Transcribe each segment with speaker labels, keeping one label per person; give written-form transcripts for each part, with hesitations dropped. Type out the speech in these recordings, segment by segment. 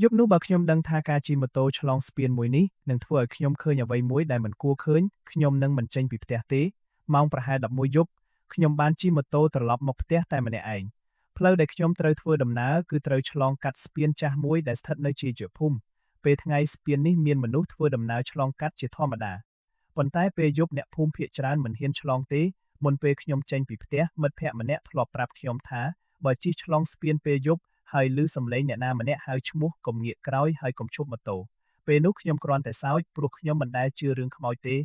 Speaker 1: យប់នោះបើខ្ញុំដឹងថាការជិះម៉ូតូឆ្លងស្ពានមួយនេះនឹងធ្វើឲ្យខ្ញុំឃើញអ្វីមួយដែលមិនគួរឃើញខ្ញុំនឹងមិនចេញពីផ្ទះទេម៉ោងប្រហែល11យប់ខ្ញុំបានជិះម៉ូតូត្រឡប់មកផ្ទះតែម្នាក់ឯងផ្លូវដែលខ្ញុំត្រូវធ្វើដំណើរគឺត្រូវឆ្លងកាត់ស្ពានចាស់មួយដែលស្ថិតនៅជាភូមិពេលថ្ងៃស្ពាននេះមានមនុស្សធ្វើដំណើរឆ្លងកាត់ជាធម្មតាប៉ុន្តែពេលយប់អ្នកភូមិភាគច្រើនមិនហ៊ានឆ្លងទេមុនពេលខ្ញុំចេញពីផ្ទះមិត្តភក្តិម្នាក់ធ្លាប់ប្រាប់ខ្ញុំថាបើជិះឆ្លងស្ពានពេលយប់ហើយឮសំឡេងអ្នកណាម្នាក់ហៅឈ្មោះកុំងាកក្រោយហើយកុំឈប់ម៉ូតូពេលនោះខ្ញុំគ្រាន់តែសើចព្រោះខ្ញុំមិនដែលជឿរឿងខ្មោចទេ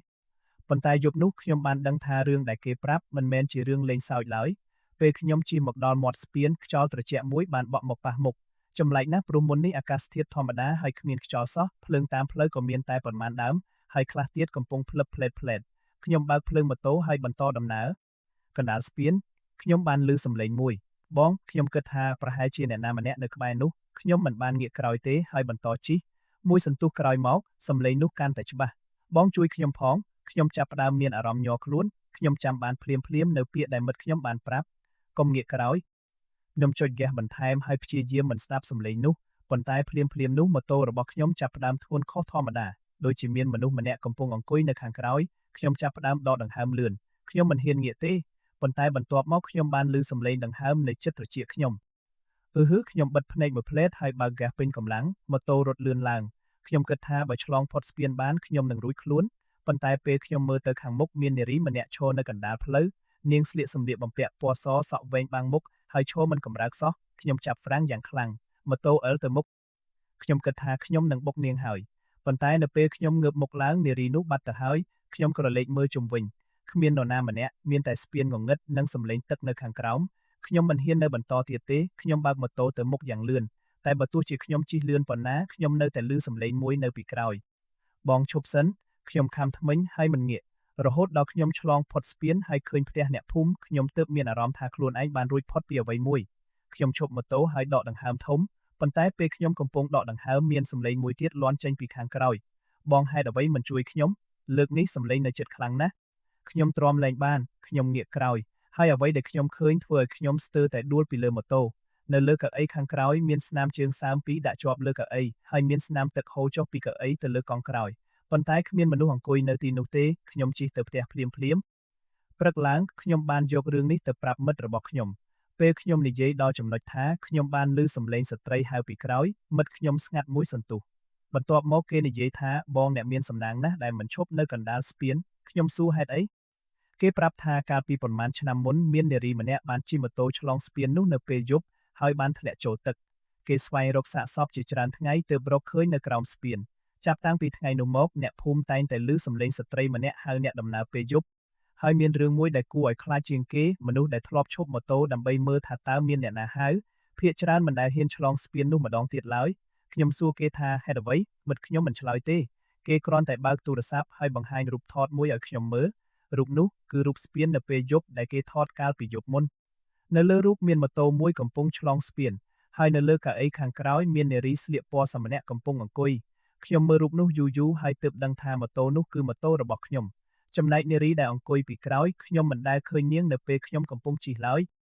Speaker 1: ប៉ុន្តែយប់នោះខ្ញុំបានដឹងថារឿងដែលគេប្រាប់មិនមែនជារឿងលេងសើចឡើយពេលខ្ញុំជិះមកដល់មាត់ស្ពានខ្យល់ត្រជាក់មួយបានបក់មកប៉ះមុខចម្លែកណាស់ព្រោះមុននេះអាកាសធាតុធម្មតាហើយគ្មានខ្យល់សោះភ្លើងតាមផ្លូវក៏មានតែប៉ុន្មានដើមហើយខ្លះទៀតកំពុងភ្លឹបភ្លែតខ្ញុំបើកភ្លើងម៉ូតូហើយបន្តដំណើរកណ្ដាលស្ពានខ្ញុំបានឮសំឡេងមួយបងខ្ញុំគិតថាប្រហែលជាអ្នកណាម្នាក់នៅក្បែរនោះខ្ញុំមិនបានងាកក្រោយទេហើយបន្តជិះមួយសន្ទុះក្រោយមកសំឡេងនោះកាន់តែច្បាស់បងជួយខ្ញុំផងខ្ញុំចាប់ផ្ដើមមានអារម្មណ៍ញ័រខ្លួនខ្ញុំចាំបានភ្លាមនៅពាក្យដែលមិត្តខ្ញុំបានប្រាប់កុំងាកក្រោយខ្ញុំចុចហ្គាសបន្ថែមហើយព្យាយាមមិនស្ដាប់សំឡេងនោះប៉ុន្តែភ្លាមនោះម៉ូតូរបស់ខ្ញុំចាប់ផ្ដើមធ្ងន់ខុសធម្មតាដូចជាមានមនុស្សម្នាក់កំពុងអង្គុយនៅខាងក្រោយខ្ញុំចាប់ផ្ដើមដកដង្ហើមលឿនខ្ញុំមិនហ៊ានងាកទេប៉ុន្តែបន្ទាប់មកខ្ញុំបានឮសំឡេងដង្ហើមនៅជិតត្រចៀកខ្ញុំខ្ញុំបិទភ្នែកមួយភ្លែតហើយបើកហ្គាសពេញកម្លាំងម៉ូតូរត់លឿនឡើងខ្ញុំគិតថាបើឆ្លងផុតស្ពានបានខ្ញុំនឹងរួចខ្លួនប៉ុន្តែពេលខ្ញុំមើលទៅខាងមុខមាននារីម្នាក់ឈរនៅកណ្ដាលផ្លូវនាងស្លៀកសម្លៀកបំពាក់ពណ៌សសក់វែងបាំងមុខហើយឈរមិនកម្រើកសោះខ្ញុំចាប់ហ្វ្រាំងយ៉ាងខ្លាំងម៉ូតូអិលទៅមុខខ្ញុំគិតថាខ្ញុំនឹងបុកនាងហើយប៉ុន្តែនៅពេលខ្ញុំងើបមុខឡើងនារីនោះបាត់ទៅហើយខ្ញុំក្រឡេកមើលជុំវិញគ្មាននរណាម្នាក់មានតែស្ពានងងឹតនិងសំឡេងទឹកនៅខាងក្រោមខ្ញុំមិនហ៊ាននៅបន្តទៀតទេខ្ញុំបើកម៉ូតូទៅមុខយ៉ាងលឿនតែបើទោះជាខ្ញុំជិះលឿនប៉ុណ្ណាខ្ញុំនៅតែឮសំឡេងមួយនៅពីក្រោយបងឈប់សិនខ្ញុំខំថ្មិញហើយមិនងាករហូតដល់ខ្ញុំឆ្លងផុតស្ពានហើយឃើញផ្ទះអ្នកភូមិខ្ញុំទើបមានអារម្មណ៍ថាខ្លួនឯងបានរួចផុតពីអ្វីមួយខ្ញុំឈប់ម៉ូតូហើយដកដង្ហើមធំប៉ុន្តែពេលខ្ញុំកំពុងដកដង្ហើមមានសំឡេងមួយទៀតលាន់ចេញពីខាងក្រោយបងហេតុអ្វីមិនជួយខ្ញុំលើកនេះសំឡេងនៅជិតខ្លាំងណាស់ខ្ញុំទ្រាំលែងបានខ្ញុំងាកក្រោយហើយអ្វីដែលខ្ញុំឃើញធ្វើឲ្យខ្ញុំស្ទើរតែដួលពីលើម៉ូតូនៅលើកៅអីខាងក្រោយមានស្នាមជើងសើមពីរដាក់ជាប់លើកៅអីហើយមានស្នាមទឹកហូរចុះពីកៅអីទៅលើកង់ក្រោយប៉ុន្តែគ្មានមនុស្សអង្គុយនៅទីនោះទេខ្ញុំជិះទៅផ្ទះភ្លាមព្រឹកឡើងខ្ញុំបានយករឿងនេះទៅប្រាប់មិត្តរបស់ខ្ញុំពេលខ្ញុំនិយាយដល់ចំណុចថាខ្ញុំបានឮសំឡេងស្ត្រីហៅពីក្រោយមិត្តខ្ញុំស្ងាត់មួយសន្ទុះបន្ទាប់មកគេនិយាយថាបងអ្នកមានសំណាងណាស់ដែលមិនឈប់នៅកណ្ដាលស្ពានខ្ញុំសួរហេតុអីគេប្រាប់ថាកាលពីប៉ុន្មានឆ្នាំមុនមាននារីម្នាក់បានជិះម៉ូតូឆ្លងស្ពាននោះនៅពេលយប់ហើយបានធ្លាក់ចូលទឹកគេស្វែងរកសាកសពជាច្រើនថ្ងៃទើបរកឃើញនៅក្រោមស្ពានចាប់តាំងពីថ្ងៃនោះមកអ្នកភូមិតែងតែឮសំឡេងស្ត្រីម្នាក់ហៅអ្នកដំណើរពេលយប់ហើយមានរឿងមួយដែលគួរឲ្យខ្លាចជាងគេមនុស្សដែលធ្លាប់ឈប់ម៉ូតូដើម្បីមើលថាតើមានអ្នកណាហៅភាគច្រើនមិនដែលហ៊ានឆ្លងស្ពាននោះម្ដងទៀតឡើយខ្ញុំសួរគេថាហេតុអ្វីមិត្តខ្ញុំមិនឆ្លើយទេគេគ្រាន់តែបើកទូរស័ព្ទហើយបង្ហាញរូបថតមួយឲ្យខ្ញុំមើលរូបនោះគឺរូបស្ពាននៅពេលយប់ដែលគេថតកាលពីយប់មុននៅលើរូបមានម៉ូតូមួយកំពុងឆ្លងស្ពានហើយនៅលើកៅអីខាងក្រោយមាននារីស្លៀកពណ៌សម្នាក់កំពុងអង្គុយខ្ញុំមើលរូបនោះយូរហើយទើបដឹងថាម៉ូតូនោះគឺម៉ូតូរបស់ខ្ញុំចំណែកនារីដែលអង្គុយពីក្រោយខ្ញុំមិនដែលឃើញនាងនៅពេលខ្ញុំកំពុងជិះឡើយ